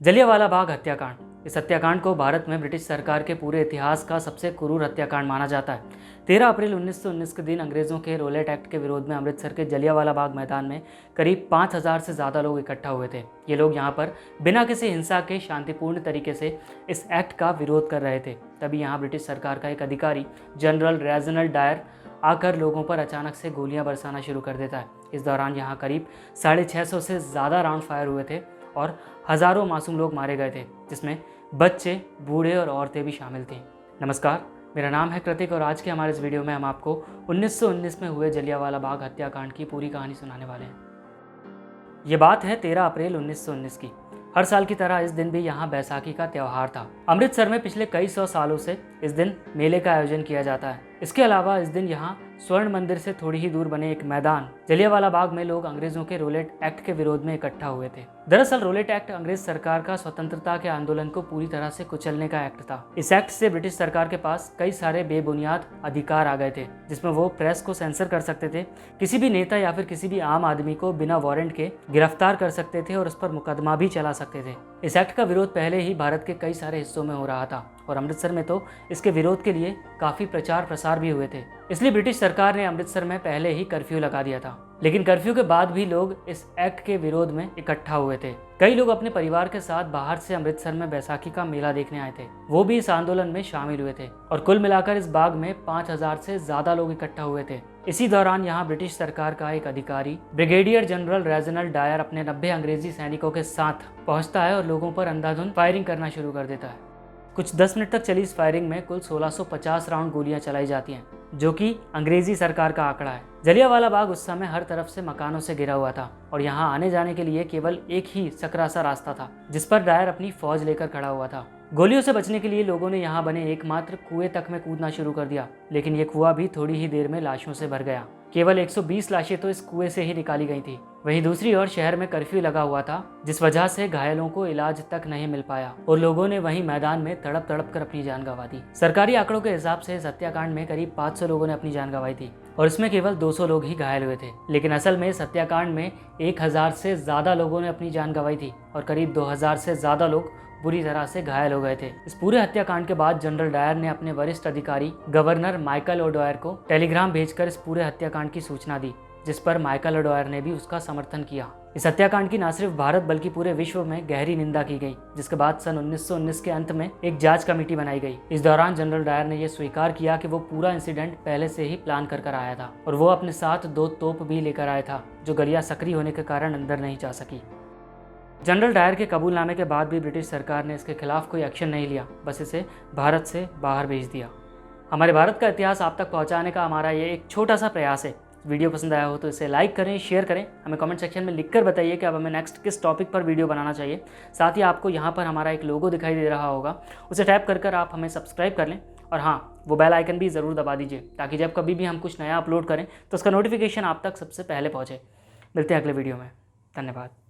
जलियांवाला बाग हत्याकांड। इस हत्याकांड को भारत में ब्रिटिश सरकार के पूरे इतिहास का सबसे क्रूर हत्याकांड माना जाता है। 13 अप्रैल 1919 के दिन अंग्रेजों के रोलेट एक्ट के विरोध में अमृतसर के जलियांवाला बाग मैदान में करीब 5000 से ज़्यादा लोग इकट्ठा हुए थे। ये लोग यहाँ पर बिना किसी हिंसा के शांतिपूर्ण तरीके से इस एक्ट का विरोध कर रहे थे। तभी यहाँ ब्रिटिश सरकार का एक अधिकारी जनरल रेजिनाल्ड डायर आकर लोगों पर अचानक से गोलियां बरसाना शुरू कर देता है। इस दौरान यहाँ करीब 650 से ज़्यादा राउंड फायर हुए थे और हज़ारों मासूम लोग मारे गए थे, जिसमें बच्चे, बूढ़े और औरतें भी शामिल थीं। नमस्कार, मेरा नाम है कृतिक और आज के हमारे इस वीडियो में हम आपको 1919 में हुए जलियांवाला बाग हत्याकांड की पूरी कहानी सुनाने वाले हैं। ये बात है 13 अप्रैल 1919 की। हर साल की तरह इस दिन भी यहाँ बैसाखी का त्यौहार था। अमृतसर में पिछले कई सौ सालों से इस दिन मेले का आयोजन किया जाता है। इसके अलावा इस दिन यहाँ स्वर्ण मंदिर से थोड़ी ही दूर बने एक मैदान जलियांवाला बाग में लोग अंग्रेजों के रोलेट एक्ट के विरोध में इकट्ठा हुए थे। दरअसल रोलेट एक्ट अंग्रेज सरकार का स्वतंत्रता के आंदोलन को पूरी तरह से कुचलने का एक्ट था। इस एक्ट से ब्रिटिश सरकार के पास कई सारे बेबुनियाद अधिकार आ गए थे, जिसमें वो प्रेस को सेंसर कर सकते थे, किसी भी नेता या फिर किसी भी आम आदमी को बिना वारंट के गिरफ्तार कर सकते थे और उस पर मुकदमा भी चला सकते थे। इस एक्ट का विरोध पहले ही भारत के कई सारे हिस्सों में हो रहा था और अमृतसर में तो इसके विरोध के लिए काफी प्रचार प्रसार भी हुए थे। इसलिए ब्रिटिश सरकार ने अमृतसर में पहले ही कर्फ्यू लगा दिया था। लेकिन कर्फ्यू के बाद भी लोग इस एक्ट के विरोध में इकट्ठा हुए थे। कई लोग अपने परिवार के साथ बाहर से अमृतसर में बैसाखी का मेला देखने आए थे। वो भी इस आंदोलन में शामिल हुए थे और कुल मिलाकर इस बाग में 5000 से ज्यादा लोग इकट्ठा हुए थे। इसी दौरान यहाँ ब्रिटिश सरकार का एक अधिकारी ब्रिगेडियर जनरल रेजिनाल्ड डायर अपने 90 अंग्रेजी सैनिकों के साथ पहुंचता है और लोगों पर अंधाधुंध फायरिंग करना शुरू कर देता है। कुछ 10 मिनट तक चली इस फायरिंग में कुल 1650 राउंड गोलियां चलाई जाती हैं, जो कि अंग्रेजी सरकार का आंकड़ा है। जलियांवाला बाग उस समय हर तरफ से मकानों से घिरा हुआ था और यहाँ आने जाने के लिए केवल एक ही सकरा सा रास्ता था, जिस पर डायर अपनी फौज लेकर खड़ा हुआ था। गोलियों से बचने के लिए लोगों ने यहाँ बने एकमात्र कुएं तक में कूदना शुरू कर दिया, लेकिन ये कुआं भी थोड़ी ही देर में लाशों से भर गया। केवल 120 लाशें तो इस कुएं से ही निकाली गई थी। वहीं दूसरी ओर शहर में कर्फ्यू लगा हुआ था, जिस वजह से घायलों को इलाज तक नहीं मिल पाया और लोगों ने वहीं मैदान में तड़प तड़प कर अपनी जान गंवा दी। सरकारी आंकड़ों के हिसाब से इस हत्याकांड में करीब 500 लोगों ने अपनी जान गंवाई थी और इसमें केवल 200 लोग ही घायल हुए थे। लेकिन असल में इस हत्याकांड में 1000 से ज्यादा लोगों ने अपनी जान गंवाई थी और करीब 2000 से ज्यादा लोग बुरी तरह से घायल हो गए थे। इस पूरे हत्याकांड के बाद जनरल डायर ने अपने वरिष्ठ अधिकारी गवर्नर माइकल ओडवायर को टेलीग्राम भेजकर इस पूरे हत्याकांड की सूचना दी, जिस पर माइकल ओडवायर ने भी उसका समर्थन किया। इस हत्याकांड की न सिर्फ भारत बल्कि पूरे विश्व में गहरी निंदा की गई, जिसके बाद सन 1919 के अंत में एक जांच कमेटी बनाई गई। इस दौरान जनरल डायर ने यह स्वीकार किया कि वो पूरा इंसिडेंट पहले से ही प्लान कर आया था और वो अपने साथ 2 तोप भी लेकर आया था, जो गलियां सक्रिय होने के कारण अंदर नहीं जा सकी। जनरल डायर के कबूलनामे के बाद भी ब्रिटिश सरकार ने इसके खिलाफ कोई एक्शन नहीं लिया, बस इसे भारत से बाहर भेज दिया। हमारे भारत का इतिहास आप तक पहुंचाने का हमारा ये एक छोटा सा प्रयास है। वीडियो पसंद आया हो तो इसे लाइक करें, शेयर करें। हमें कमेंट सेक्शन में लिखकर बताइए कि अब हमें नेक्स्ट किस टॉपिक पर वीडियो बनाना चाहिए। साथ ही आपको यहाँ पर हमारा एक लोगो दिखाई दे रहा होगा, उसे टैप कर आप हमें सब्सक्राइब कर लें और हाँ, वो बेल आइकन भी ज़रूर दबा दीजिए, ताकि जब कभी भी हम कुछ नया अपलोड करें तो उसका नोटिफिकेशन आप तक सबसे पहले पहुँचे। मिलते हैं अगले वीडियो में। धन्यवाद।